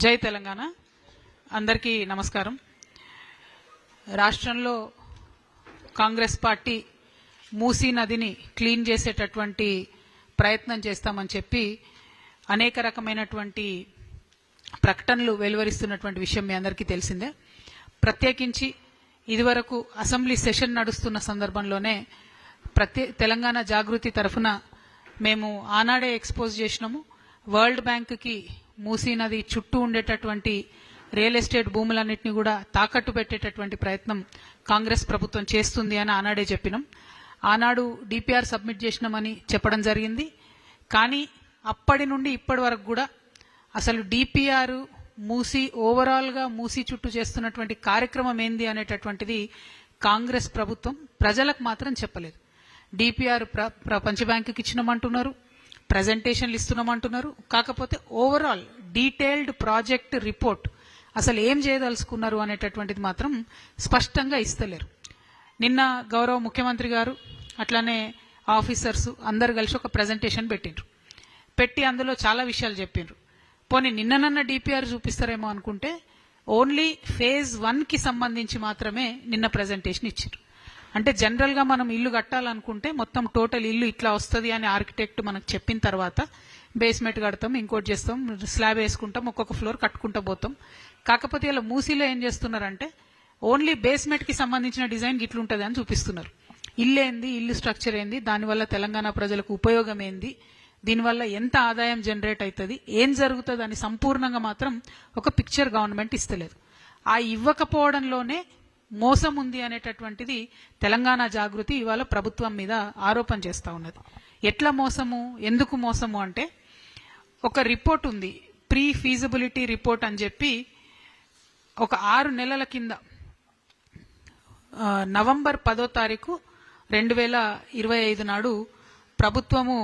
జై తెలంగాణ. అందరికీ నమస్కారం. రాష్ట్రంలో కాంగ్రెస్ పార్టీ మూసీ నదిని క్లీన్ చేసేటటువంటి ప్రయత్నం చేస్తామని చెప్పి అనేక రకమైనటువంటి ప్రకటనలు వెలువరిస్తున్నటువంటి విషయం మీ అందరికీ తెలిసిందే. ప్రత్యేకించి ఇదివరకు అసెంబ్లీ సెషన్ నడుస్తున్న సందర్భంలోనే తెలంగాణ జాగృతి తరఫున మేము ఆనాడే ఎక్స్పోజ్ చేసినాము. వరల్డ్ బ్యాంక్కి మూసీ నది చుట్టూ ఉండేటటువంటి రియల్ ఎస్టేట్ భూములన్నింటినీ కూడా తాకట్టు పెట్టేటటువంటి ప్రయత్నం కాంగ్రెస్ ప్రభుత్వం చేస్తుంది అని ఆనాడే చెప్పినాం. ఆనాడు డిపిఆర్ సబ్మిట్ చేసినామని చెప్పడం జరిగింది. కానీ అప్పటి నుండి ఇప్పటి వరకు కూడా అసలు డిపిఆర్ మూసీ ఓవరాల్గా మూసీ చుట్టూ చేస్తున్నటువంటి కార్యక్రమం ఏంది అనేటటువంటిది కాంగ్రెస్ ప్రభుత్వం ప్రజలకు మాత్రం చెప్పలేదు. డిపిఆర్ ప్రపంచ బ్యాంకుకి ఇచ్చినామంటున్నారు, ప్రజెంటేషన్లు ఇస్తున్నామంటున్నారు. కాకపోతే ఓవరాల్ డీటెయిల్డ్ ప్రాజెక్ట్ రిపోర్ట్ అసలు ఏం చేయదలుచుకున్నారు అనేటటువంటిది మాత్రం స్పష్టంగా ఇస్తలేరు. నిన్న గౌరవ ముఖ్యమంత్రి గారు అట్లానే ఆఫీసర్స్ అందరు కలిసి ఒక ప్రజెంటేషన్ పెట్టి అందులో చాలా విషయాలు చెప్పిండ్రు. పోనీ నిన్ననన్న డిపిఆర్ చూపిస్తారేమో అనుకుంటే ఓన్లీ ఫేజ్ 1కి సంబంధించి మాత్రమే నిన్న ప్రజెంటేషన్ ఇచ్చారు. అంటే జనరల్గా మనం ఇల్లు కట్టాలనుకుంటే మొత్తం టోటల్ ఇల్లు ఇట్లా వస్తుంది అని ఆర్కిటెక్ట్ మనకు చెప్పిన తర్వాత బేస్మెంట్ కడతాం, ఇంకోటి చేస్తాం, స్లాబ్ వేసుకుంటాం, ఒక్కొక్క ఫ్లోర్ కట్టుకుంటూ పోతాం. కాకపోతే ఇలా మూసీలో ఏం చేస్తున్నారంటే ఓన్లీ బేస్మెంట్కి సంబంధించిన డిజైన్ ఇట్లుంటుంది అని చూపిస్తున్నారు. ఇల్లు ఏంది, ఇల్లు స్ట్రక్చర్ ఏంది, దానివల్ల తెలంగాణ ప్రజలకు ఉపయోగం ఏంది, దీనివల్ల ఎంత ఆదాయం జనరేట్ అవుతుంది, ఏం జరుగుతుంది అని సంపూర్ణంగా మాత్రం ఒక పిక్చర్ గవర్నమెంట్ ఇస్తలేదు. ఆ ఇవ్వకపోవడంలోనే మోసం ఉంది అనేటటువంటిది తెలంగాణ జాగృతి ఇవాళ ప్రభుత్వం మీద ఆరోపణ చేస్తూ ఉన్నది. ఎట్లా మోసము, ఎందుకు మోసము అంటే ఒక రిపోర్ట్ ఉంది, ప్రీ ఫీజిబిలిటీ రిపోర్ట్ అని చెప్పి ఒక 6 నెలల కింద నవంబర్ 10వ తారీఖు 2025 నాడు ప్రభుత్వము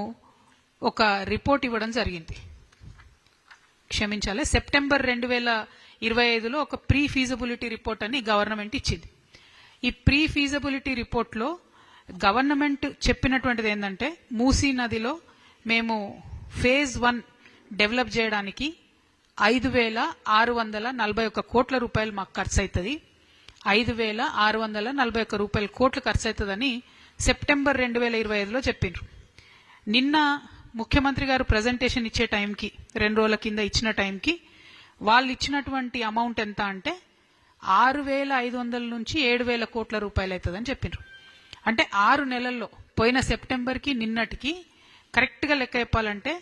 ఒక రిపోర్ట్ ఇవ్వడం జరిగింది. క్షమించాలి, సెప్టెంబర్ 2025లో ఒక ప్రీ ఫీజిబిలిటీ రిపోర్ట్ అని గవర్నమెంట్ ఇచ్చింది. ఈ ప్రీ ఫీజిబిలిటీ రిపోర్ట్లో గవర్నమెంట్ చెప్పినటువంటిది ఏంటంటే మూసీ నదిలో మేము ఫేజ్ 1 డెవలప్ చేయడానికి 5,641 కోట్ల రూపాయలు మాకు ఖర్చు అవుతుంది, 5,641 కోట్లు ఖర్చు అవుతుందని సెప్టెంబర్ 2025లో చెప్పిండ్రు. నిన్న ముఖ్యమంత్రి గారు ప్రజెంటేషన్ ఇచ్చే టైంకి 2 రోజుల కింద ఇచ్చిన టైంకి వాళ్ళు ఇచ్చినటువంటి అమౌంట్ ఎంత అంటే 6,500 నుంచి 7,000 కోట్ల రూపాయలు అవుతుందని చెప్పిండ్రు. అంటే 6 నెలల్లో పోయిన సెప్టెంబర్కి నిన్నటికి కరెక్ట్గా లెక్క చెప్పాలంటే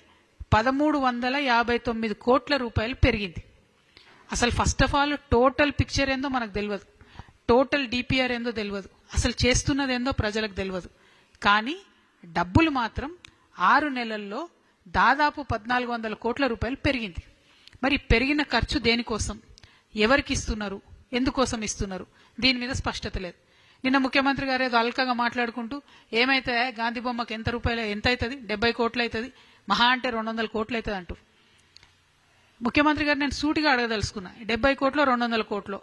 1,359 కోట్ల రూపాయలు పెరిగింది. అసలు first of all total picture ఏందో మనకు తెలియదు, టోటల్ డిపిఆర్ ఏందో తెలియదు, అసలు చేస్తున్నది ఏందో ప్రజలకు తెలియదు. కానీ డబ్బులు మాత్రం 6 నెలల్లో దాదాపు 1,400 కోట్ల రూపాయలు పెరిగింది. మరి పెరిగిన ఖర్చు దేనికోసం, ఎవరికి ఇస్తున్నారు, ఎందుకోసం ఇస్తున్నారు, దీని మీద స్పష్టత లేదు. నిన్న ముఖ్యమంత్రి గారు ఏదో అల్కగా మాట్లాడుకుంటూ ఏమైతే గాంధీ బొమ్మకి ఎంత అవుతుంది, 70 కోట్లు అవుతుంది, మహా అంటే 200 కోట్లు అవుతుంది అంటూ. ముఖ్యమంత్రి గారు నేను సూటిగా అడగదలుచుకున్నా, 70 కోట్లు 200 కోట్లు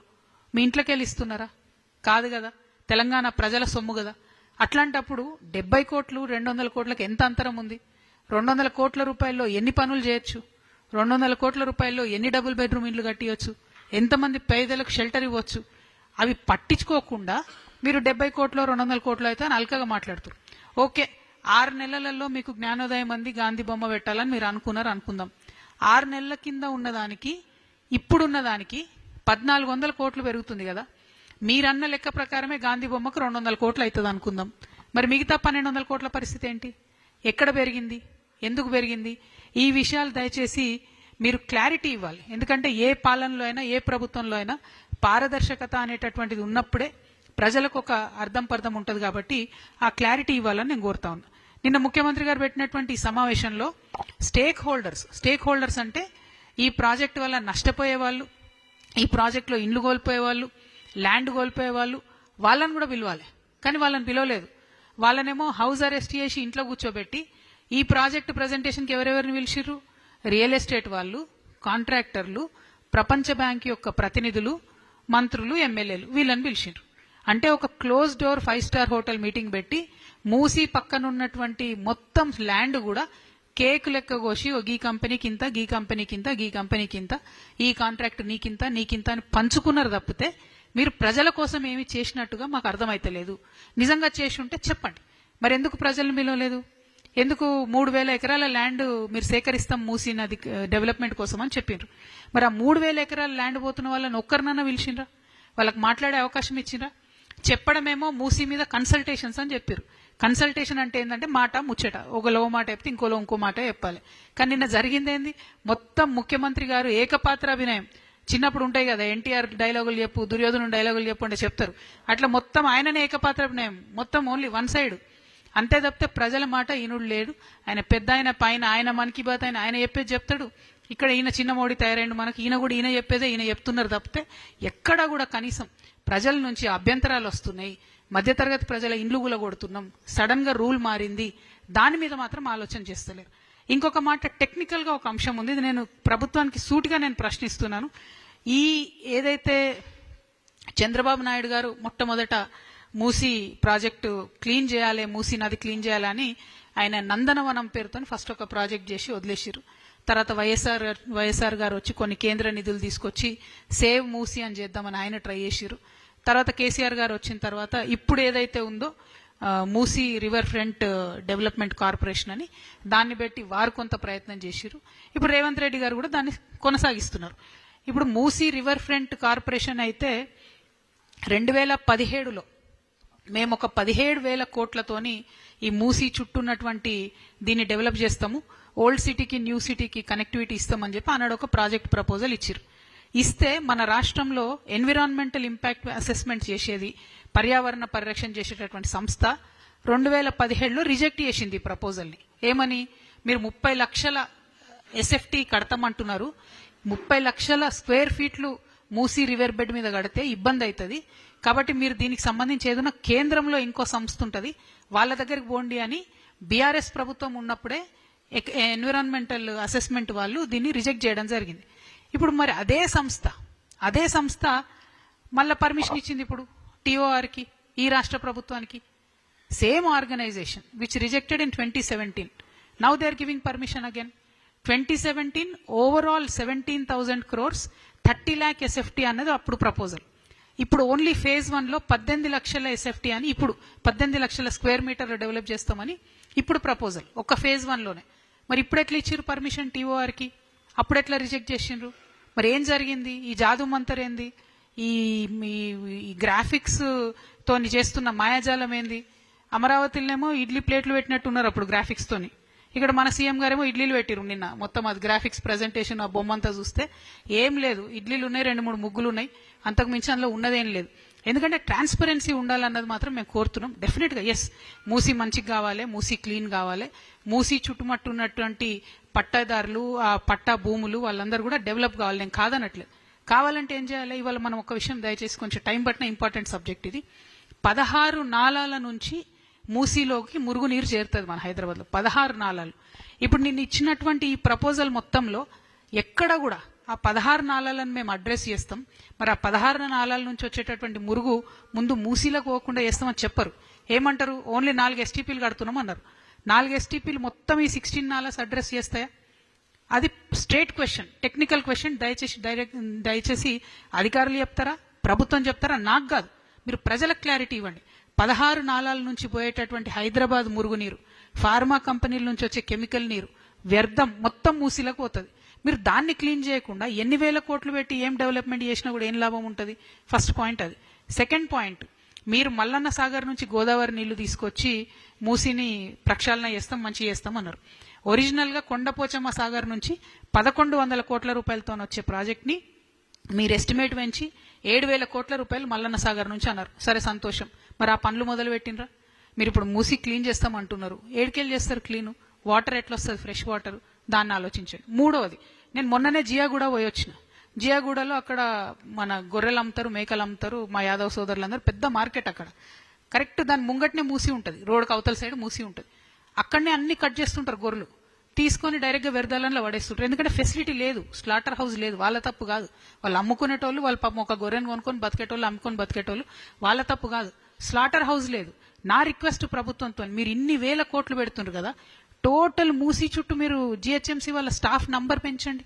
మీ ఇంట్లోకి వెళ్ళి ఇస్తున్నారా? కాదు కదా, తెలంగాణ ప్రజల సొమ్ము కదా. అట్లాంటప్పుడు 70 కోట్లు 200 కోట్లకు ఎంత అంతరం ఉంది? 200 కోట్ల రూపాయల్లో ఎన్ని పనులు చేయొచ్చు? 200 కోట్ల రూపాయల్లో ఎన్ని డబుల్ బెడ్రూమ్ ఇండ్లు కట్టియొచ్చు? ఎంతమంది పేదలకు షెల్టర్ ఇవ్వచ్చు? అవి పట్టించుకోకుండా మీరు 70 కోట్లు 200 కోట్లు అయితే అని అల్కగా మాట్లాడుతారు. ఓకే, 6 నెలలలో మీకు జ్ఞానోదయం అంది, గాంధీ బొమ్మ పెట్టాలని మీరు అనుకుందాం. 6 నెలల కింద ఉన్నదానికి ఇప్పుడున్న దానికి 1,400 కోట్లు పెరుగుతుంది కదా. మీరన్న లెక్క ప్రకారమే గాంధీ బొమ్మకు 200 కోట్లు అవుతుంది అనుకుందాం. మరి మిగతా 1,200 కోట్ల పరిస్థితి ఏంటి? ఎక్కడ పెరిగింది, ఎందుకు పెరిగింది? ఈ విషయాలు దయచేసి మీరు క్లారిటీ ఇవ్వాలి. ఎందుకంటే ఏ పాలనలో అయినా, ఏ ప్రభుత్వంలో అయినా పారదర్శకత అనేటటువంటిది ఉన్నప్పుడే ప్రజలకు ఒక అర్థం పర్థం ఉంటుంది. కాబట్టి ఆ క్లారిటీ ఇవ్వాలని నేను కోరుతా ఉన్నా. నిన్న ముఖ్యమంత్రి గారు పెట్టినటువంటి ఈ సమావేశంలో స్టేక్ హోల్డర్స్ అంటే ఈ ప్రాజెక్టు వల్ల నష్టపోయే వాళ్ళు, ఈ ప్రాజెక్టులో ఇండ్లు కోల్పోయే వాళ్ళు, ల్యాండ్ కోల్పోయే వాళ్ళు, వాళ్ళని కూడా పిలవాలి. కానీ వాళ్ళని పిలవలేదు. వాళ్ళనేమో హౌస్ అరెస్ట్ చేసి ఇంట్లో కూర్చోబెట్టి ఈ ప్రాజెక్టు ప్రజెంటేషన్కి ఎవరెవరిని పిలిచిర్రు? రియల్ ఎస్టేట్ వాళ్ళు, కాంట్రాక్టర్లు, ప్రపంచ బ్యాంక్ యొక్క ప్రతినిధులు, మంత్రులు, ఎమ్మెల్యేలు, వీళ్ళని పిలిచిండ్రు. అంటే ఒక close door 5 star hotel meeting పెట్టి మూసీ పక్కనున్నటువంటి మొత్తం ల్యాండ్ కూడా కేక్ లెక్క కోసి గీ కంపెనీకి ఇంత, గీ కంపెనీకి ఇంత, గీ కంపెనీకి ఇంత, ఈ కాంట్రాక్ట్ నీకింత నీకింత అని పంచుకున్నారు తప్పితే మీరు ప్రజల కోసం ఏమి చేసినట్టుగా మాకు అర్థమైతలేదు. నిజంగా చేసి ఉంటే చెప్పండి. మరి ఎందుకు ప్రజలను పిలవలేదు? ఎందుకు 3,000 ఎకరాల ల్యాండ్ మీరు సేకరిస్తాం మూసీ నది డెవలప్మెంట్ కోసం అని చెప్పినారు. మరి ఆ 3,000 ఎకరాల ల్యాండ్ పోతున్న వాళ్ళని ఒక్కరినన్నా పిలిచిండ్రా? వాళ్ళకి మాట్లాడే అవకాశం ఇచ్చిండ్రా? చెప్పడమేమో మూసీ మీద కన్సల్టేషన్స్ అని చెప్పారు. కన్సల్టేషన్ అంటే ఏంటంటే మాట ముచ్చట, ఒకలో మాట చెప్తే ఇంకోలో ఇంకో మాట చెప్పాలి. కానీ నిన్న జరిగిందేంది? మొత్తం ముఖ్యమంత్రి గారు ఏకపాత్రాభినయం. చిన్నప్పుడు ఉంటాయి కదా, ఎన్టీఆర్ డైలాగులు చెప్పు, దుర్యోధను డైలాగులు చెప్పు అంటే చెప్తారు. అట్లా మొత్తం ఆయననే ఏకపాత్రాభినయం, మొత్తం ఓన్లీ వన్ సైడ్. అంతే తప్పితే ప్రజల మాట ఈనుడు లేడు. ఆయన పెద్ద ఆయన పైన ఆయన మన్ కీ బాత్ ఆయన చెప్పేది చెప్తాడు. ఇక్కడ ఈయన చిన్న మోడీ తయారైండు మనకి, ఈయన కూడా ఈయన చెప్పేదే ఈయన చెప్తున్నారు తప్పితే ఎక్కడా కూడా కనీసం ప్రజల నుంచి అభ్యంతరాలు వస్తున్నాయి, మధ్యతరగతి ప్రజల ఇండ్లు కూలగొడుతున్నాం, సడన్ గా రూల్ మారింది, దాని మీద మాత్రం ఆలోచన చేస్తలేరు. ఇంకొక మాట, టెక్నికల్ గా ఒక అంశం ఉంది. ఇది నేను ప్రభుత్వానికి సూటిగా నేను ప్రశ్నిస్తున్నాను. ఈ ఏదైతే చంద్రబాబు నాయుడు గారు మొట్టమొదట మూసీ ప్రాజెక్టు క్లీన్ చేయాలి, మూసీ నది క్లీన్ చేయాలని ఆయన నందనవనం పేరుతో ఫస్ట్ ఒక ప్రాజెక్ట్ చేసి వదిలేసారు. తర్వాత వైఎస్ఆర్ గారు వచ్చి కొన్ని కేంద్ర నిధులు తీసుకొచ్చి సేవ్ మూసీ అని చేద్దామని ఆయన ట్రై చేసారు. తర్వాత కేసీఆర్ గారు వచ్చిన తర్వాత ఇప్పుడు ఏదైతే ఉందో Musi river front development corporation అని దాన్ని పెట్టి వారు కొంత ప్రయత్నం చేశారు. ఇప్పుడు రేవంత్ రెడ్డి గారు కూడా దాన్ని కొనసాగిస్తున్నారు. ఇప్పుడు మూసీ రివర్ ఫ్రంట్ కార్పొరేషన్ అయితే 2017లో మేము ఒక 17,000 కోట్లతోని ఈ మూసీ చుట్టూ ఉన్నటువంటి దీన్ని డెవలప్ చేస్తాము, ఓల్డ్ సిటీకి న్యూ సిటీకి కనెక్టివిటీ ఇస్తామని చెప్పి అన్నాడు ఒక ప్రాజెక్ట్ ప్రపోజల్ ఇచ్చారు. ఇస్తే మన రాష్ట్రంలో ఎన్విరాన్మెంటల్ ఇంపాక్ట్ అసెస్మెంట్ చేసేది, పర్యావరణ పరిరక్షణ చేసేటటువంటి సంస్థ 2017లో రిజెక్ట్ చేసింది ఈ ప్రపోజల్ని. ఏమని? మీరు 30 లక్షల ఎస్ఎఫ్టీ కడతామంటున్నారు, 30 లక్షల స్క్వేర్ ఫీట్లు మూసీ రివర్ బెడ్ మీద కడితే ఇబ్బంది అవుతుంది, కాబట్టి మీరు దీనికి సంబంధించి ఏదైనా కేంద్రంలో ఇంకో సంస్థ ఉంటుంది వాళ్ళ దగ్గరికి పోండి అని బీఆర్ఎస్ ప్రభుత్వం ఉన్నప్పుడే ఎన్విరాన్మెంటల్ అసెస్మెంట్ వాళ్ళు దీన్ని రిజెక్ట్ చేయడం జరిగింది. ఇప్పుడు మరి అదే సంస్థ మళ్ళీ పర్మిషన్ ఇచ్చింది ఇప్పుడు టీఓఆర్కి, ఈ రాష్ట్ర ప్రభుత్వానికి. Same organisation which rejected in 2017. Now they are giving permission again. 2017 overall 17,000 crores 30 lakh SFT అన్నది అప్పుడు ప్రపోజల్. ఇప్పుడు ఓన్లీ ఫేజ్ 1లో 18 లక్షల ఎస్ఎఫ్టీ అని, ఇప్పుడు 18 లక్షల స్క్వేర్ మీటర్లు డెవలప్ చేస్తామని ఇప్పుడు ప్రపోజల్ ఒక ఫేజ్ 1లోనే. మరి ఇప్పుడు ఎట్లా ఇచ్చారు పర్మిషన్ టీఓఆర్కి? అప్పుడు ఎట్లా రిజెక్ట్ చేసిండ్రు? మరి ఏం జరిగింది? ఈ జాదు మంతర్ ఏంది? ఈ గ్రాఫిక్స్ తోని చేస్తున్న మాయాజాలం ఏంది? అమరావతిలోనేమో ఇడ్లీ ప్లేట్లు పెట్టినట్టున్నారు అప్పుడు గ్రాఫిక్స్ తోని. ఇక్కడ మన సీఎం గారేమో ఇడ్లీలు పెట్టిరు నిన్న. మొత్తం అది గ్రాఫిక్స్ ప్రెజెంటేషన్ ఆ బొమ్మంతా చూస్తే ఏం లేదు, ఇడ్లీలు ఉన్నాయి, 2-3 ముగ్గులు ఉన్నాయి, అంతకు మించి అందులో ఉన్నదేం లేదు. ఎందుకంటే ట్రాన్స్పరెన్సీ ఉండాలన్నది మాత్రం మేము కోరుతున్నాం. డెఫినెట్గా ఎస్, మూసీ మంచిగా కావాలి, మూసీ క్లీన్ కావాలి, మూసీ చుట్టుముట్టు ఉన్నటువంటి పట్టాదారులు, ఆ పట్టా భూములు వాళ్ళందరూ కూడా డెవలప్ కావాలి, నేను కాదనట్లేదు. కావాలంటే ఏం చేయాలి? ఇవాళ మనం ఒక విషయం దయచేసి కొంచెం టైం పట్టిన ఇంపార్టెంట్ సబ్జెక్ట్ ఇది. 16 నాలాల నుంచి మూసీలోకి మురుగునీరు చేరుతుంది మన హైదరాబాద్లో. 16 నాలాలు. ఇప్పుడు నేను ఇచ్చినటువంటి ఈ ప్రపోజల్ మొత్తంలో ఎక్కడ కూడా ఆ 16 నాలాలను మేము అడ్రస్ చేస్తాం. మరి ఆ 16 నాలాల నుంచి వచ్చేటటువంటి మురుగు ముందు మూసీలకు పోకుండా చేస్తామని చెప్పరు. ఏమంటారు? ఓన్లీ 4 ఎస్టీపీలు కడుతున్నాం అన్నారు. 4 ఎస్టీపీలు మొత్తం ఈ 16 నాలాస్ అడ్రస్ చేస్తాయా? అది స్ట్రేట్ క్వశ్చన్, టెక్నికల్ క్వశ్చన్. దయచేసి అధికారులు చెప్తారా, ప్రభుత్వం చెప్తారా? నాకు కాదు, మీరు ప్రజలకు క్లారిటీ ఇవ్వండి. 16 నాలాల నుంచి పోయేటటువంటి హైదరాబాద్ మురుగునీరు, ఫార్మా కంపెనీల నుంచి వచ్చే కెమికల్ నీరు, వ్యర్థం మొత్తం మూసీలకు పోతుంది. మీరు దాన్ని క్లీన్ చేయకుండా ఎన్ని వేల కోట్లు పెట్టి ఏం డెవలప్మెంట్ చేసినా కూడా ఏం లాభం ఉంటుంది? ఫస్ట్ పాయింట్ అది. సెకండ్ పాయింట్, మీరు మల్లన్న సాగర్ నుంచి గోదావరి నీళ్లు తీసుకొచ్చి మూసీని ప్రక్షాళన చేస్తాం, మంచి చేస్తాం అన్నారు. ఒరిజినల్గా కొండపోచమ్మ సాగర్ నుంచి 1,100 కోట్ల రూపాయలతో వచ్చే ప్రాజెక్ట్ని మీరు ఎస్టిమేట్ పెంచి 7,000 కోట్ల రూపాయలు మల్లన్న సాగర్ నుంచి అన్నారు. సరే, సంతోషం. మరి ఆ పనులు మొదలు పెట్టినరా? మీరు ఇప్పుడు మూసీ క్లీన్ చేస్తామంటున్నారు, ఏడికెళ్ళి చేస్తారు క్లీను? వాటర్ ఎట్లా వస్తుంది, ఫ్రెష్ వాటర్? దాన్ని ఆలోచించండి. మూడవది, నేను మొన్ననే జియాగూడ పోయి వచ్చిన. జియాగూడలో అక్కడ మన గొర్రెలు అమ్ముతారు, మేకలు అమ్ముతారు, మా యాదవ్ సోదరులందరూ, పెద్ద మార్కెట్ అక్కడ. కరెక్ట్ దాని ముంగట్నే మూసి ఉంటుంది, రోడ్కి అవతల సైడ్ మూసి ఉంటుంది. అక్కడనే అన్ని కట్ చేస్తుంటారు గొర్రెలు, తీసుకొని డైరెక్ట్గా వ్యర్థాలలో పడేస్తుంటారు. ఎందుకంటే ఫెసిలిటీ లేదు, స్లాటర్ హౌస్ లేదు. వాళ్ళ తప్పు కాదు, వాళ్ళు అమ్ముకునేటోళ్ళు, వాళ్ళ పాపం ఒక గొర్రెను కొనుక్కొని బతికేటోళ్ళు, అమ్ముకొని బతికేటోళ్ళు, వాళ్ళ తప్పు కాదు. స్లాటర్ హౌస్ లేదు. నా రిక్వెస్ట్ ప్రభుత్వంతో, మీరు ఇన్ని వేల కోట్లు పెడుతున్నారు కదా, టోటల్ మూసి చుట్టూ మీరు జిహెచ్ఎంసీ వాళ్ళ స్టాఫ్ నంబర్ పెంచండి,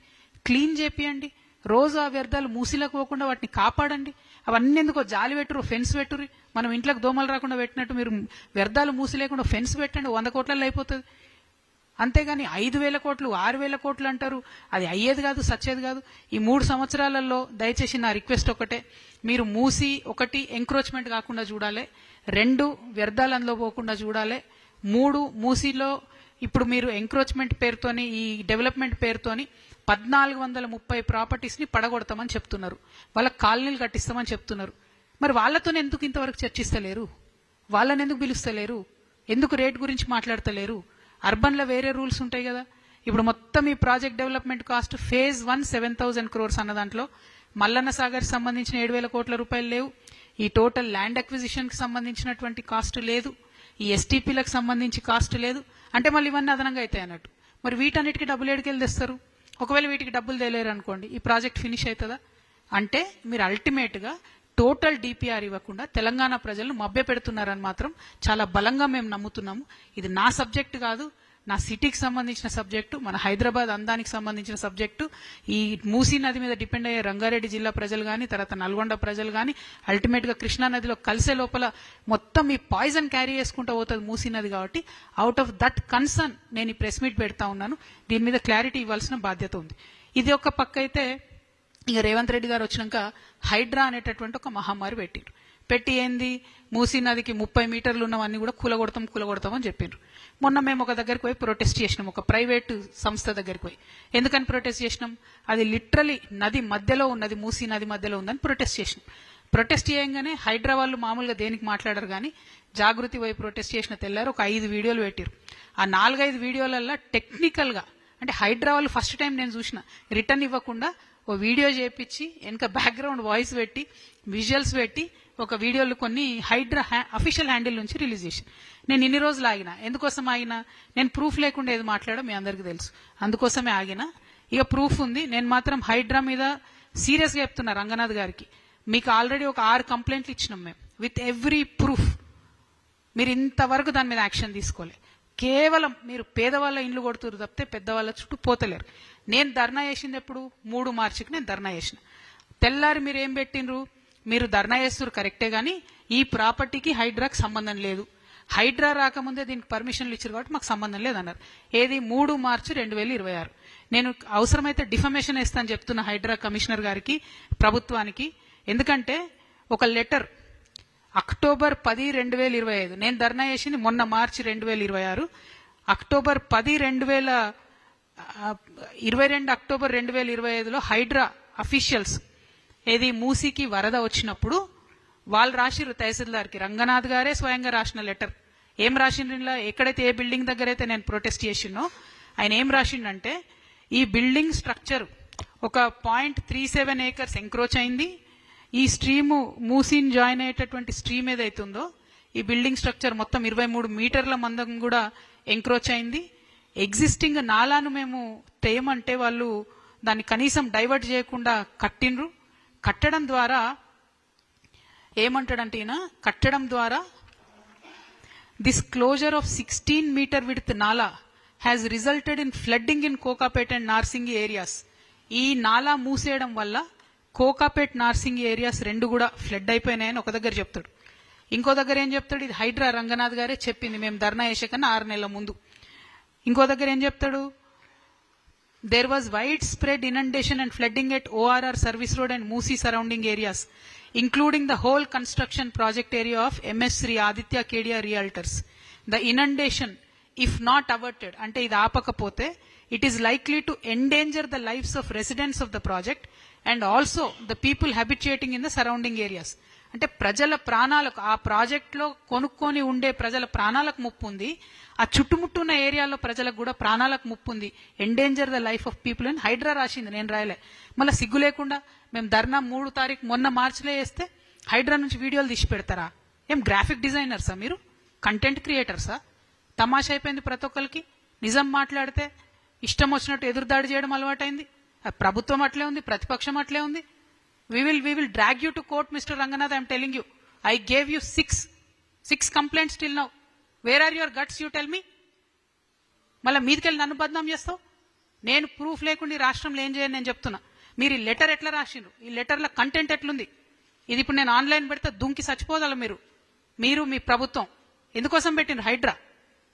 క్లీన్ చేపియండి, రోజు ఆ వ్యర్థాలు మూసిలకు పోకుండా వాటిని కాపాడండి. అవన్నీ ఎందుకో జాలి పెట్టురు, ఫెన్స్ పెట్టురు. మనం ఇంట్లోకి దోమలు రాకుండా పెట్టినట్టు మీరు వ్యర్థాలు మూసి లేకుండా ఫెన్స్ పెట్టండి, 100 కోట్లలో అయిపోతుంది. అంతేగాని 5,000 కోట్లు 6,000 కోట్లు అంటారు, అది అయ్యేది కాదు, సచ్చేది కాదు. ఈ 3 సంవత్సరాలలో దయచేసి నా రిక్వెస్ట్ ఒకటే, మీరు మూసి 1 ఎంక్రోచ్మెంట్ కాకుండా చూడాలి, 2 వ్యర్థాలు అందులో పోకుండా చూడాలి, 3 మూసిలో ఇప్పుడు మీరు ఎంక్రోచ్మెంట్ పేరుతోని ఈ డెవలప్మెంట్ పేరుతోని 1430 ప్రాపర్టీస్ని పడగొడతామని చెప్తున్నారు, వాళ్ళకి కాలనీలు కట్టిస్తామని చెప్తున్నారు. మరి వాళ్ళతో ఎందుకు ఇంతవరకు చర్చిస్తలేరు? వాళ్ళని ఎందుకు పిలుస్తలేరు? ఎందుకు రేట్ గురించి మాట్లాడతలేరు? అర్బన్లో వేరే రూల్స్ ఉంటాయి కదా. ఇప్పుడు మొత్తం ఈ project development cost phase 1 7,000 crores అన్న దాంట్లో మల్లన్న సాగర్ సంబంధించిన 7,000 కోట్ల రూపాయలు లేవు, ఈ టోటల్ ల్యాండ్ అక్విజిషన్కి సంబంధించినటువంటి కాస్ట్ లేదు, ఈ ఎస్టీపీలకు సంబంధించి కాస్ట్ లేదు. అంటే మళ్ళీ ఇవన్నీ అదనంగా అవుతాయి అన్నట్టు. మరి వీటన్నిటికీ డబ్బులు ఏడుకెళ్ళి తెస్తారు? ఒకవేళ వీటికి డబ్బులు తేలేరు అనుకోండి, ఈ ప్రాజెక్ట్ ఫినిష్ అవుతుందా? అంటే మీరు అల్టిమేట్గా టోటల్ డిపిఆర్ ఇవ్వకుండా తెలంగాణ ప్రజలను మభ్య పెడుతున్నారని మాత్రం చాలా బలంగా మేము నమ్ముతున్నాము. ఇది నా సబ్జెక్టు కాదు, నా సిటీకి సంబంధించిన సబ్జెక్టు, మన హైదరాబాద్ అందానికి సంబంధించిన సబ్జెక్టు. ఈ మూసీ నది మీద డిపెండ్ అయ్యే రంగారెడ్డి జిల్లా ప్రజలు కానీ, తర్వాత నల్గొండ ప్రజలు కానీ, అల్టిమేట్గా కృష్ణా నదిలో కలిసే లోపల మొత్తం ఈ పాయిజన్ క్యారీ చేసుకుంటూ పోతుంది మూసీ నది. కాబట్టి అవుట్ ఆఫ్ దట్ కన్సర్న్ నేను ఈ ప్రెస్ మీట్ పెడతా ఉన్నాను. దీని మీద క్లారిటీ ఇవ్వాల్సిన బాధ్యత ఉంది. ఇది ఒక పక్క అయితే, ఇక రేవంత్ రెడ్డి గారు వచ్చినాక హైడ్రా అనేటటువంటి ఒక మహమ్మారి పెట్టారు. పెట్టి ఏంది, మూసీ నదికి 30 మీటర్లు ఉన్నవన్నీ కూడా కూలగొడతాం అని చెప్పారు. మొన్న మేము ఒక దగ్గరికి పోయి ప్రొటెస్ట్ చేసినాం, ఒక ప్రైవేటు సంస్థ దగ్గరికి పోయి. ఎందుకని ప్రొటెస్ట్ చేసినాం? అది లిటరలీ నది మధ్యలో ఉన్నది, మూసీ నది మధ్యలో ఉందని ప్రొటెస్ట్ చేసినాం. ప్రొటెస్ట్ చేయంగానే హైడ్రా వాళ్ళు మామూలుగా దేనికి మాట్లాడారు కానీ, జాగృతి పోయి ప్రొటెస్ట్ చేసిన తెల్లారు ఒక 5 వీడియోలు పెట్టారు. ఆ 4-5 వీడియోలల్లో టెక్నికల్గా, అంటే హైడ్రా వాళ్ళు ఫస్ట్ టైం నేను చూసిన, రిటర్న్ ఇవ్వకుండా ఓ వీడియో చేపించి వెనక బ్యాక్గ్రౌండ్ వాయిస్ పెట్టి విజువల్స్ పెట్టి ఒక వీడియోలు కొన్ని హైడ్రా అఫీషియల్ హ్యాండిల్ నుంచి రిలీజ్ చేసి, నేను ఇన్ని రోజులు ఆగిన. ఎందుకోసం ఆగినా? నేను ప్రూఫ్ లేకుండా ఏది మాట్లాడో మీ అందరికీ తెలుసు, అందుకోసమే ఆగిన. ఇక ప్రూఫ్ ఉంది. నేను మాత్రం హైడ్రా మీద సీరియస్గా చెప్తున్నా రంగనాథ్ గారికి, మీకు ఆల్రెడీ ఒక 6 కంప్లైంట్లు ఇచ్చినాం మేము విత్ ఎవ్రీ ప్రూఫ్. మీరు ఇంతవరకు దాని మీద యాక్షన్ తీసుకోలే. కేవలం మీరు పేదవాళ్ళ ఇండ్లు కొడుతురు తప్పితే పెద్దవాళ్ళ చుట్టూ పోతలేరు. నేను ధర్నా చేసింది ఎప్పుడు? 3 మార్చికి నేను ధర్నా చేసిన. తెల్లారి మీరు ఏం పెట్టినరు? మీరు ధర్నా చేస్తున్నారు కరెక్టే కానీ ఈ ప్రాపర్టీకి హైడ్రాకి సంబంధం లేదు, హైడ్రా రాకముందే దీనికి పర్మిషన్లు ఇచ్చారు కాబట్టి మాకు సంబంధం లేదన్నారు. ఏది? 3 మార్చి 2026. నేను అవసరమైతే డిఫమేషన్ వేస్తాను చెప్తున్న హైడ్రా కమిషనర్ గారికి, ప్రభుత్వానికి. ఎందుకంటే ఒక లెటర్ అక్టోబర్ 10, 2025, నేను ధర్నా చేసింది మొన్న మార్చి 2026. అక్టోబర్ 10, 2022 అక్టోబర్ 2025లో హైడ్రా అఫీషియల్స్ ఏది మూసీకి వరద వచ్చినప్పుడు వాళ్ళు రాసిర్రు తహసీల్దార్కి, రంగనాథ్ గారే స్వయంగా రాసిన లెటర్. ఏం రాసిండ్రు? ఎక్కడైతే ఏ బిల్డింగ్ దగ్గర అయితే నేను ప్రొటెస్ట్ చేసినో ఆయన ఏం రాసిండంటే, ఈ బిల్డింగ్ స్ట్రక్చర్ ఒక 0.37 acres ఎంక్రోచ్ అయింది. ఈ స్ట్రీము మూసీని జాయిన్ అయ్యేటటువంటి స్ట్రీమ్ ఏదైతుందో ఈ బిల్డింగ్ స్ట్రక్చర్ మొత్తం 23 మీటర్ల మందం కూడా ఎంక్రోచ్ అయింది. ఎగ్జిస్టింగ్ నాలాను మేము తేయమంటే వాళ్ళు దాన్ని కనీసం డైవర్ట్ చేయకుండా కట్టిండ్రు. కట్టడం ద్వారా ఏమంటాడంటే ఈయన, కట్టడం ద్వారా this closure of 16 meter width nala has resulted in flooding in Kokapet and Narsingi areas. ఈ నాలా మూసేయడం వల్ల కోకాపేట్ నార్సింగి ఏరియాస్ 2 కూడా ఫ్లడ్ అయిపోయినాయని ఒక దగ్గర చెప్తాడు. ఇంకో దగ్గర ఏం చెప్తాడు? ఇది హైడ్రా రంగనాథ్ గారే చెప్పింది మేము ధర్నా చేసే కన్నా 6 నెలల ముందు. ఇంకో దగ్గర ఏం చెప్తాడు? there was widespread inundation and flooding at ORR Service Road and Moosi surrounding areas, including the whole construction project area of MS Sri Aditya Kedia Realtors. The inundation, if not averted, ante idi aapakapote, it is likely to endanger the lives of residents of the project and also the people habitating in the surrounding areas. అంటే ప్రజల ప్రాణాలకు, ఆ ప్రాజెక్ట్లో కొనుక్కొని ఉండే ప్రజల ప్రాణాలకు ముప్పు ఉంది, ఆ చుట్టుముట్టున్న ఏరియాలో ప్రజలకు కూడా ప్రాణాలకు ముప్పు ఉంది. Endanger the life of people అని హైడ్రా రాసింది, నేను రాయలే. మళ్ళీ సిగ్గు లేకుండా మేము ధర్నా 3 తారీఖు మొన్న మార్చిలో వేస్తే హైడ్రా నుంచి వీడియోలు తీసి పెడతారా? ఏం గ్రాఫిక్ డిజైనర్సా మీరు? కంటెంట్ క్రియేటర్సా? తమాషా అయిపోయింది ప్రతి ఒక్కరికి. నిజం మాట్లాడితే ఇష్టం వచ్చినట్టు ఎదురుదాడి చేయడం అలవాటైంది. ప్రభుత్వం అట్లే ఉంది, ప్రతిపక్షం అట్లే ఉంది. We will drag you to court, Mr. Ranganath. I am telling you. I gave you six complaints till now. Where are your guts, you tell me? మళ్ళీ మీదికెళ్ళి నన్ను బద్నాం చేస్తావు. నేను ప్రూఫ్ లేకుండా ఈ రాష్ట్రంలో ఏం చేయను నేను చెప్తున్నా. మీరు ఈ లెటర్ ఎట్లా రాసిండ్రు, ఈ లెటర్ల కంటెంట్ ఎట్లుంది, ఇది ఇప్పుడు నేను ఆన్లైన్ పెడితే దుంకి చచ్చిపోదాల. మీరు మీ ప్రభుత్వం ఎందుకోసం పెట్టిండ్రు హైడ్రా?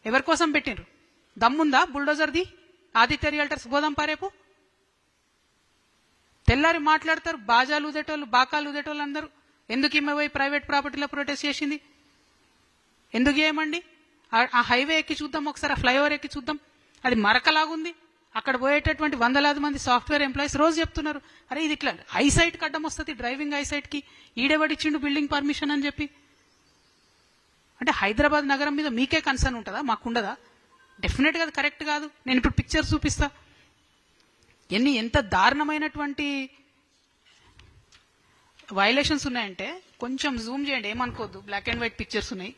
ఎవరి కోసం పెట్టిండ్రు? దమ్ముందా బుల్డోజర్ది? ఆదిత్య రియల్టర్స్ పోదాం పారేపు. తెల్లారి మాట్లాడతారు బాజాలు ఊదేటోళ్ళు, బాకాలు ఊదేటోళ్ళు అందరూ. ఎందుకు ఈమె పోయి ప్రైవేట్ ప్రాపర్టీలో ప్రొటెస్ట్ చేసింది? ఎందుకు చేయమండి? ఆ హైవే ఎక్కి చూద్దాం ఒకసారి, ఆ ఫ్లైఓవర్ ఎక్కి చూద్దాం. అది మరకలాగుంది. అక్కడ పోయేటటువంటి వందలాది మంది సాఫ్ట్వేర్ ఎంప్లాయీస్ రోజు చెప్తున్నారు, అరే ఇది ఇట్లా ఐసైట్కి అడ్డం వస్తుంది, డ్రైవింగ్ ఐసైట్కి ఈడేవాడిచ్చిండు బిల్డింగ్ పర్మిషన్ అని చెప్పి. అంటే హైదరాబాద్ నగరం మీద మీకే కన్సర్న్ ఉంటుందా, మాకుండదా? డెఫినెట్గా అది కరెక్ట్ కాదు. నేను ఇప్పుడు పిక్చర్స్ చూపిస్తా. ఎంత దారుణమైనటువంటి వైలేషన్స్ ఉన్నాయంటే కొంచెం జూమ్ చేయండి, ఏమనుకోవద్దు. బ్లాక్ అండ్ వైట్ పిక్చర్స్ ఉన్నాయి.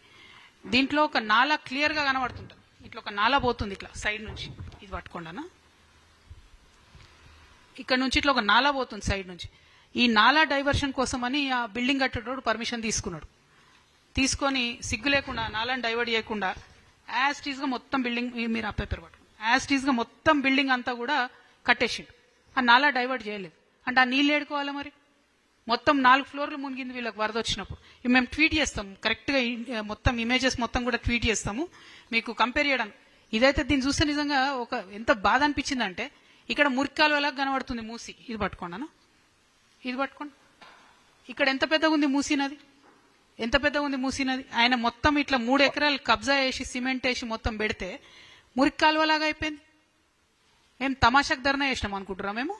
దీంట్లో ఒక నాలా క్లియర్గా కనబడుతుంటుంది. ఇట్లా ఒక నాలా పోతుంది ఇట్లా సైడ్ నుంచి, ఇది పట్టుకోండి. ఇక్కడ నుంచి ఇట్లా ఒక నాలా పోతుంది సైడ్ నుంచి. ఈ నాలా డైవర్షన్ కోసమని ఆ బిల్డింగ్ కట్టేటోడు పర్మిషన్ తీసుకున్నాడు. తీసుకొని సిగ్గు లేకుండా నాలాని డైవర్ట్ చేయకుండా యాజ్ టీజ్గా మొత్తం బిల్డింగ్, మీరు ఆ పేపర్ పట్టుకోండి, యాజ్ టీజ్గా మొత్తం బిల్డింగ్ అంతా కూడా కట్టేసిండు. ఆ నాలా డైవర్ట్ చేయలేదు. అంటే ఆ నీళ్ళు ఏడుకోవాలి మరి. మొత్తం 4 ఫ్లోర్లు మునిగింది వీళ్ళకి వరద వచ్చినప్పుడు. మేము ట్వీట్ చేస్తాము కరెక్ట్గా, మొత్తం ఇమేజెస్ మొత్తం కూడా ట్వీట్ చేస్తాము మీకు కంపేర్ చేయడానికి. ఇదైతే దీన్ని చూస్తే నిజంగా ఒక ఎంత బాధ అనిపించిందంటే, ఇక్కడ మురికాలువలా కనబడుతుంది మూసి. ఇది పట్టుకోండి, ఇది పట్టుకోండి. ఇక్కడ ఎంత పెద్దగా ఉంది మూసీ నది, ఎంత పెద్దగా ఉంది మూసీ నది. ఆయన మొత్తం ఇట్లా 3 ఎకరాలు కబ్జా వేసి సిమెంట్ వేసి మొత్తం పెడితే మురికాలువలాగా అయిపోయింది. మేము తమాషాకు ధర్నా చేసినాం అనుకుంటున్నాం. మేము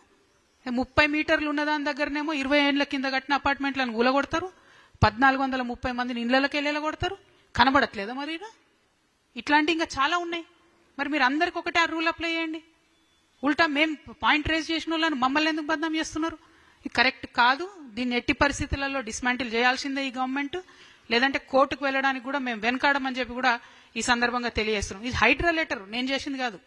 30 మీటర్లు ఉన్నదాని దగ్గరనేమో 20 ఏళ్ల కింద కట్టిన అపార్ట్మెంట్లను గులగొడతారు. 1430 మందిని ఇళ్లకి వెళ్ళగొడతారు. కనబడట్లేదా మరి? ఇట్లాంటి ఇంకా చాలా ఉన్నాయి. మరి మీరు అందరికి ఒకటే ఆ రూల్ అప్లై చేయండి. ఉల్టా మేము పాయింట్ రేజ్ చేసిన వాళ్ళని మమ్మల్ని ఎందుకు బదనాం చేస్తున్నారు? ఇది కరెక్ట్ కాదు. దీన్ని ఎట్టి పరిస్థితులలో డిస్మాంటిల్ చేయాల్సిందే ఈ గవర్నమెంట్. లేదంటే కోర్టుకు వెళ్ళడానికి కూడా మేము వెనకాడమని చెప్పి కూడా ఈ సందర్భంగా తెలియజేస్తున్నాం. ఇది హైడ్రా లెటర్ నేను చేసింది కాదు.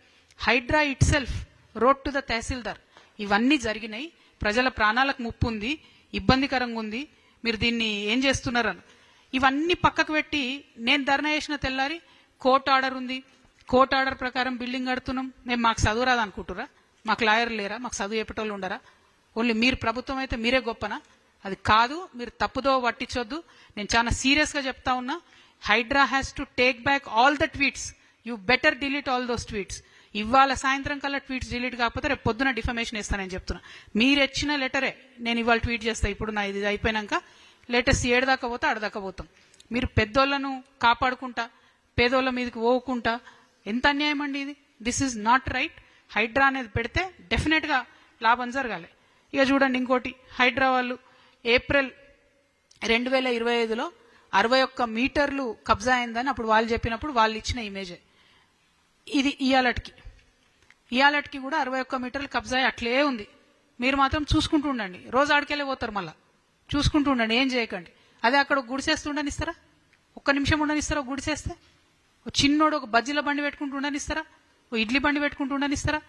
Hydraa itself wrote to the tahsildar. ఇవన్నీ జరిగినాయి. ప్రజల ప్రాణాలకు ముప్పు ఉంది, ఇబ్బందికరంగా ఉంది. మీరు దీన్ని ఏం చేస్తున్నారని ఇవన్నీ పక్కకు పెట్టి నేను ధర్నా చేసిన తెల్లారి కోర్టు ఆర్డర్ ఉంది, కోర్టు ఆర్డర్ ప్రకారం బిల్డింగ్ కడుతున్నాం. మాకు చదువు రాదు అనుకుంటురా? మాకు లాయర్ లేరా? మాకు చదువు చెప్పేటోళ్ళు ఉండరా? ఓన్లీ మీరు ప్రభుత్వం అయితే మీరే గొప్పనా? అది కాదు. మీరు తప్పుదో పట్టించొద్దు. నేను చాలా సీరియస్గా చెప్తా ఉన్నా. Hydraa has to take back all the tweets. You better delete all those tweets. ఇవాళ సాయంత్రం కల్లా ట్వీట్స్ డిలీట్ కాకపోతే రేపు పొద్దున డిఫమేషన్ ఇస్తానని చెప్తున్నా. మీరు ఇచ్చిన లెటరే నేను ఇవాళ ట్వీట్ చేస్తా. ఇప్పుడు నా ఇది అయిపోయినాక లేటెస్ట్ 7 దాకా పోతే 8 దాకా పోతాం. మీరు పెద్దోళ్లను కాపాడుకుంటా పేదోళ్ళ మీదకి పోకుండా ఎంత అన్యాయం అండి ఇది. This is not right. Hydraa అనేది పెడితే డెఫినెట్గా లాభం జరగాలి. ఇక చూడండి ఇంకోటి, హైడ్రా వాళ్ళు ఏప్రిల్ 2025లో 61 మీటర్లు కబ్జా అయిందని అప్పుడు వాళ్ళు చెప్పినప్పుడు వాళ్ళు ఇచ్చిన ఇమేజే ఇది. ఇయాలటికి కూడా 61 మీటర్లు కబ్జా అట్లే ఉంది. మీరు మాత్రం చూసుకుంటూ ఉండండి. రోజు ఆడికెళ్ళి పోతారు, మళ్ళీ చూసుకుంటూ ఉండండి, ఏం చేయకండి. అదే అక్కడ గుడిసేస్తూ ఉండనిస్తారా? 1 నిమిషం ఉండనిస్తారా? గుడిసేస్తే చిన్నోడు ఒక బజ్జీల బండి పెట్టుకుంటూ ఉండనిస్తారా? ఓ ఇడ్లీ బండి పెట్టుకుంటూ ఉండనిస్తారా?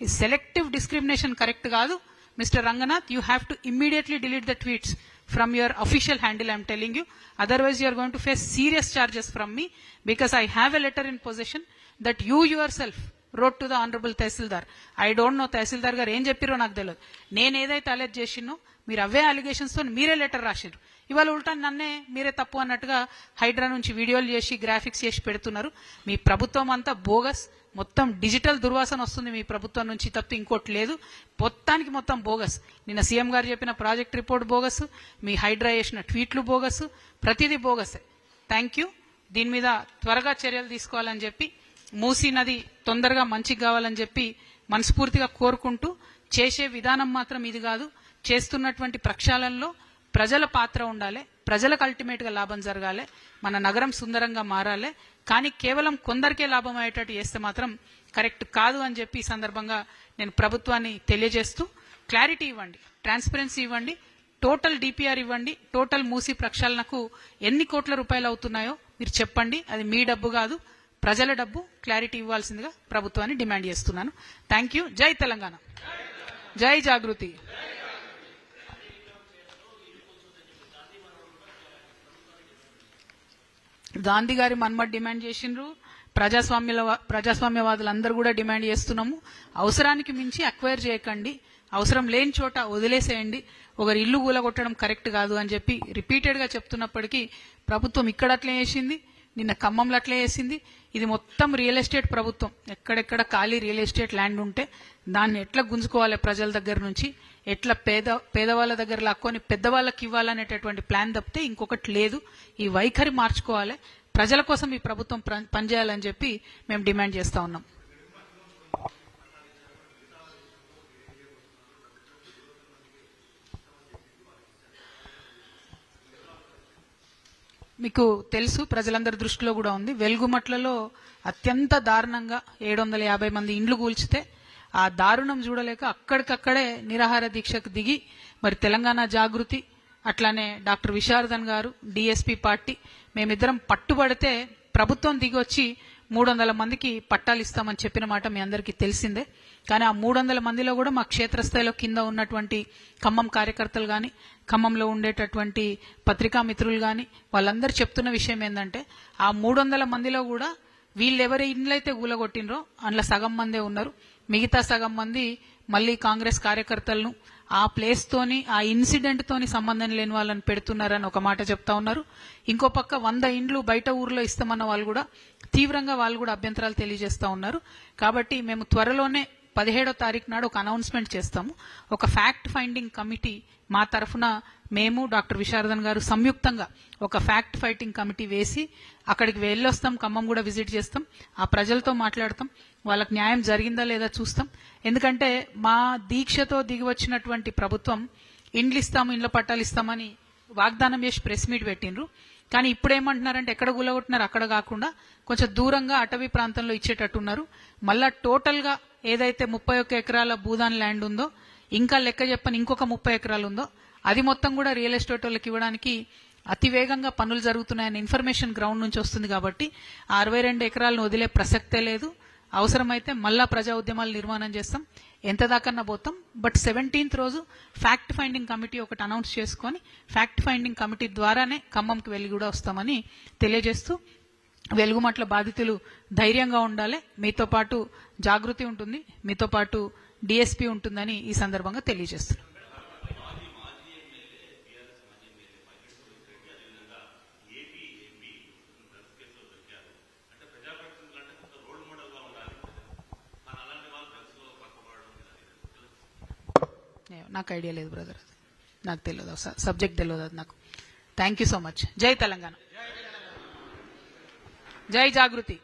ఈ సెలెక్టివ్ డిస్క్రిమినేషన్ కరెక్ట్ కాదు. Mister Ranganath, you have to immediately delete the tweets from your official handle, I am telling you. Otherwise, you are going to face serious charges from me, because I have a letter in possession that you yourself wrote to the Honorable Tehsildar. I don't know Tehsildar garu em cheppiro నాకు తెలియదు. నేను ఏదైతే alert చేసినో మీరు అవే allegations తో మీరే letter రాసిరు. ఇవాళ ఉల్టా నన్నే మీరే తప్పు అన్నట్టుగా హైడ్రా నుంచి వీడియోలు చేసి గ్రాఫిక్స్ చేసి పెడుతున్నారు. మీ ప్రభుత్వం అంతా బోగస్. మొత్తం డిజిటల్ దుర్వాసన వస్తుంది మీ ప్రభుత్వం నుంచి తప్ప ఇంకోటి లేదు. మొత్తానికి మొత్తం బోగస్. నిన్న సీఎం గారు చెప్పిన ప్రాజెక్ట్ రిపోర్ట్ బోగస్, మీ హైడ్రా చేసిన ట్వీట్లు బోగస్, ప్రతిదీ బోగసే. Thank you. దీని మీద త్వరగా చర్యలు తీసుకోవాలని చెప్పి, మూసీ నది తొందరగా మంచిగా కావాలని చెప్పి మనస్ఫూర్తిగా కోరుకుంటూ, చేసే విధానం మాత్రం ఇది కాదు. చేస్తున్నటువంటి ప్రక్షాళనలో ప్రజల పాత్ర ఉండాలి. ప్రజలకు అల్టిమేట్ గా లాభం జరగాలి. మన నగరం సుందరంగా మారాలి. కానీ కేవలం కొందరికే లాభం అయ్యేటట్టు చేస్తే మాత్రం కరెక్ట్ కాదు అని చెప్పి ఈ సందర్భంగా నేను ప్రభుత్వాన్ని తెలియజేస్తూ, క్లారిటీ ఇవ్వండి, ట్రాన్స్పరెన్సీ ఇవ్వండి, టోటల్ డిపిఆర్ ఇవ్వండి. టోటల్ మూసీ ప్రక్షాళనకు ఎన్ని కోట్ల రూపాయలు అవుతున్నాయో మీరు చెప్పండి. అది మీ డబ్బు కాదు, ప్రజల డబ్బు. క్లారిటీ ఇవ్వాల్సిందిగా ప్రభుత్వాన్ని డిమాండ్ చేస్తున్నాను. Thank you. జై తెలంగాణ, జై జాగృతి. గాంధీ గారి మన్మట్ డిమాండ్ చేసిండ్రు, ప్రజాస్వామ్యవాదులందరూ కూడా డిమాండ్ చేస్తున్నాము. అవసరానికి మించి అక్వైర్ చేయకండి, అవసరం లేని చోట వదిలేసేయండి, ఒకరి ఇల్లు కూలగొట్టడం కరెక్ట్ కాదు అని చెప్పి రిపీటెడ్గా చెప్తున్నప్పటికీ ప్రభుత్వం ఇక్కడ అట్లే చేసింది, నిన్న ఖమ్మంలో అట్లే చేసింది. ఇది మొత్తం రియల్ ఎస్టేట్ ప్రభుత్వం. ఎక్కడెక్కడ ఖాళీ రియల్ ఎస్టేట్ ల్యాండ్ ఉంటే దాన్ని ఎట్లా గుంజుకోవాలి ప్రజల దగ్గర నుంచి, ఎట్లా పేదవాళ్ళ దగ్గర లాక్కొని పెద్దవాళ్ళకి ఇవ్వాలనేటటువంటి ప్లాన్ తప్పితే ఇంకొకటి లేదు. ఈ వైఖరి మార్చుకోవాలి, ప్రజల కోసం ఈ ప్రభుత్వం పనిచేయాలని చెప్పి మేము డిమాండ్ చేస్తా ఉన్నాం. మీకు తెలుసు, ప్రజలందరి దృష్టిలో కూడా ఉంది. వెలుగుమట్లలో అత్యంత దారుణంగా 750 మంది ఇండ్లు కూల్చితే ఆ దారుణం చూడలేక అక్కడికక్కడే నిరాహార దీక్షకు దిగి మరి తెలంగాణ జాగృతి అట్లానే డాక్టర్ విశారదన్ గారు డిఎస్పీ పార్టీ మేమిద్దరం పట్టుబడితే ప్రభుత్వం దిగి వచ్చి 300 మందికి పట్టాలు ఇస్తామని చెప్పిన మాట మీ అందరికీ తెలిసిందే. కానీ ఆ 300 మందిలో కూడా మా క్షేత్రస్థాయిలో కింద ఉన్నటువంటి ఖమ్మం కార్యకర్తలు కానీ, ఖమ్మంలో ఉండేటటువంటి పత్రికా మిత్రులు కానీ వాళ్ళందరూ చెప్తున్న విషయం ఏంటంటే ఆ 300 మందిలో కూడా వీళ్ళెవరి ఇండ్లైతే ఊలగొట్టినరో అందులో సగం మందే ఉన్నారు. మిగతా సగం మంది మళ్ళీ కాంగ్రెస్ కార్యకర్తలను ఆ ప్లేస్ తోని, ఆ ఇన్సిడెంట్ తోని సంబంధం లేని వాళ్ళని పెడుతున్నారని ఒక మాట చెప్తా ఉన్నారు. ఇంకో పక్క 100 ఇండ్లు బయట ఊర్లో ఇస్తామన్న వాళ్ళు కూడా తీవ్రంగా వాళ్ళు కూడా అభ్యంతరాలు తెలియజేస్తా ఉన్నారు. కాబట్టి మేము త్వరలోనే 17వ తారీఖు నాడు ఒక అనౌన్స్మెంట్ చేస్తాము. ఒక ఫ్యాక్ట్ ఫైండింగ్ కమిటీ మా తరఫున మేము డాక్టర్ విశారదన్ గారు సంయుక్తంగా ఒక ఫ్యాక్ట్ ఫైటింగ్ కమిటీ వేసి అక్కడికి వెళ్ళొస్తాం. ఖమ్మం కూడా విజిట్ చేస్తాం, ఆ ప్రజలతో మాట్లాడతాం, వాళ్ళకి న్యాయం జరిగిందా లేదా చూస్తాం. ఎందుకంటే మా దీక్షతో దిగి వచ్చినటువంటి ప్రభుత్వం ఇండ్లు ఇస్తాము, ఇండ్ల పట్టాలు ఇస్తామని వాగ్దానం చేసి ప్రెస్ మీట్ పెట్టినరు. కానీ ఇప్పుడు ఏమంటున్నారంటే ఎక్కడ గుల్లగొట్టినారు అక్కడ కాకుండా కొంచెం దూరంగా అటవీ ప్రాంతంలో ఇచ్చేటట్టున్నారు. మళ్ళా టోటల్గా ఏదైతే 31 ఎకరాల భూదాన్ ల్యాండ్ ఉందో, ఇంకా లెక్క చెప్పని ఇంకొక 30 ఎకరాలు ఉందో అది మొత్తం కూడా రియల్ ఎస్టేట్ వాళ్ళకి ఇవ్వడానికి అతివేగంగా పనులు జరుగుతున్నాయని ఇన్ఫర్మేషన్ గ్రౌండ్ నుంచి వస్తుంది. కాబట్టి 62 ఎకరాలను వదిలే ప్రసక్తే లేదు. అవసరమైతే మళ్ళా ప్రజా ఉద్యమాలు నిర్మాణం చేస్తాం, ఎంత దాకన్నా పోతాం. బట్ 17th రోజు ఫ్యాక్ట్ ఫైండింగ్ కమిటీ ఒకటి అనౌన్స్ చేసుకొని ఫ్యాక్ట్ ఫైండింగ్ కమిటీ ద్వారానే ఖమ్మంకి వెళ్ళి కూడా వస్తామని తెలియజేస్తూ, వెలుగుమట్ల బాధితులు ధైర్యంగా ఉండాలి, మీతో పాటు జాగృతి ఉంటుంది, మీతో పాటు డిఎస్పీ ఉంటుందని ఈ సందర్భంగా తెలియజేస్తున్నాం. నాకు ఐడియా లేదు బ్రదర్, నాకు తెలియదు, సబ్జెక్ట్ తెలియదు అది నాకు. Thank you so much. జై తెలంగాణ, జై జాగృతి.